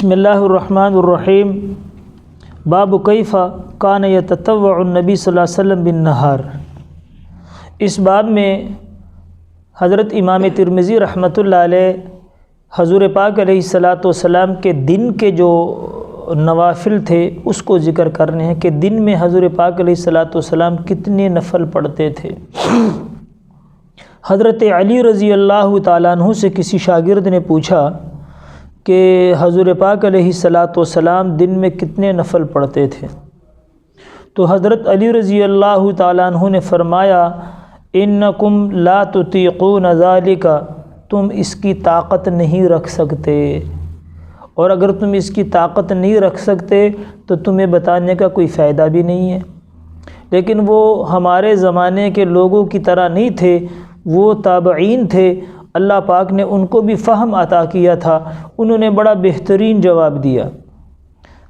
بسم اللہ الرحمن الرحیم باب کیف کان یتطوع النبی صلی اللہ علیہ وسلم بالنہار۔ اس باب میں حضرت امام ترمذی رحمۃ اللہ علیہ حضور پاک علیہ الصلاۃ والسلام کے دن کے جو نوافل تھے اس کو ذکر کرنے ہیں کہ دن میں حضور پاک علیہ الصلاۃ والسلام کتنے نفل پڑھتے تھے۔ حضرت علی رضی اللہ تعالیٰ عنہ سے کسی شاگرد نے پوچھا کہ حضور پاک علیہ الصلاۃ والسلام دن میں کتنے نفل پڑھتے تھے، تو حضرت علی رضی اللہ تعالیٰ عنہ نے فرمایا انکم لا تطیقون ذالک، تم اس کی طاقت نہیں رکھ سکتے، اور اگر تم اس کی طاقت نہیں رکھ سکتے تو تمہیں بتانے کا کوئی فائدہ بھی نہیں ہے۔ لیکن وہ ہمارے زمانے کے لوگوں کی طرح نہیں تھے، وہ تابعین تھے، اللہ پاک نے ان کو بھی فہم عطا کیا تھا، انہوں نے بڑا بہترین جواب دیا۔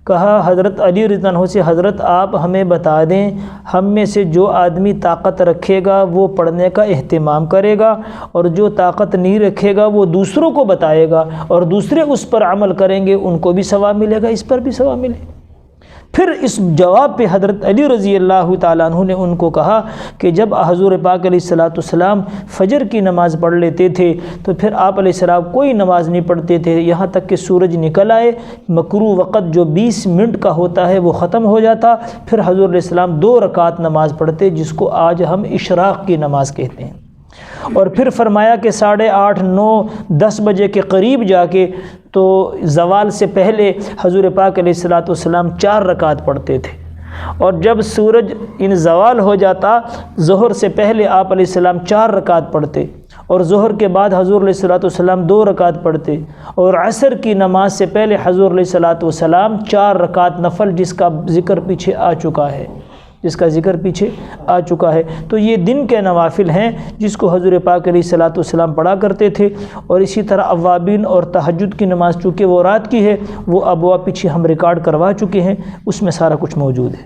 کہا حضرت علی رضی اللہ عنہ سے، حضرت آپ ہمیں بتا دیں، ہم میں سے جو آدمی طاقت رکھے گا وہ پڑھنے کا اہتمام کرے گا، اور جو طاقت نہیں رکھے گا وہ دوسروں کو بتائے گا، اور دوسرے اس پر عمل کریں گے، ان کو بھی ثواب ملے گا، اس پر بھی ثواب ملے گا۔ پھر اس جواب پہ حضرت علی رضی اللہ تعالیٰ عنہ نے ان کو کہا کہ جب حضور پاک علیہ الصلاۃ والسلام فجر کی نماز پڑھ لیتے تھے تو پھر آپ علیہ السلام کوئی نماز نہیں پڑھتے تھے یہاں تک کہ سورج نکل آئے، مکروہ وقت جو 20 منٹ کا ہوتا ہے وہ ختم ہو جاتا، پھر حضور علیہ السلام 2 رکعت نماز پڑھتے جس کو آج ہم اشراق کی نماز کہتے ہیں، اور پھر فرمایا کہ 8:30، 9، 10 بجے کے قریب جا کے تو زوال سے پہلے حضور پاک علیہ الصلاۃ والسلام 4 رکعت پڑھتے تھے، اور جب سورج زوال ہو جاتا ظہر سے پہلے آپ علیہ السلام 4 رکعت پڑھتے، اور ظہر کے بعد حضور علیہ الصلاۃ والسلام 2 رکعت پڑھتے، اور عصر کی نماز سے پہلے حضور علیہ الصلاۃ والسلام 4 رکعت نفل جس کا ذکر پیچھے آ چکا ہے، تو یہ دن کے نوافل ہیں جس کو حضور پاک علیہ الصلاۃ والسلام پڑھا کرتے تھے۔ اور اسی طرح اوابین اور تہجد کی نماز چونکہ وہ رات کی ہے، وہ ابواب پیچھے ہم ریکارڈ کروا چکے ہیں، اس میں سارا کچھ موجود ہے۔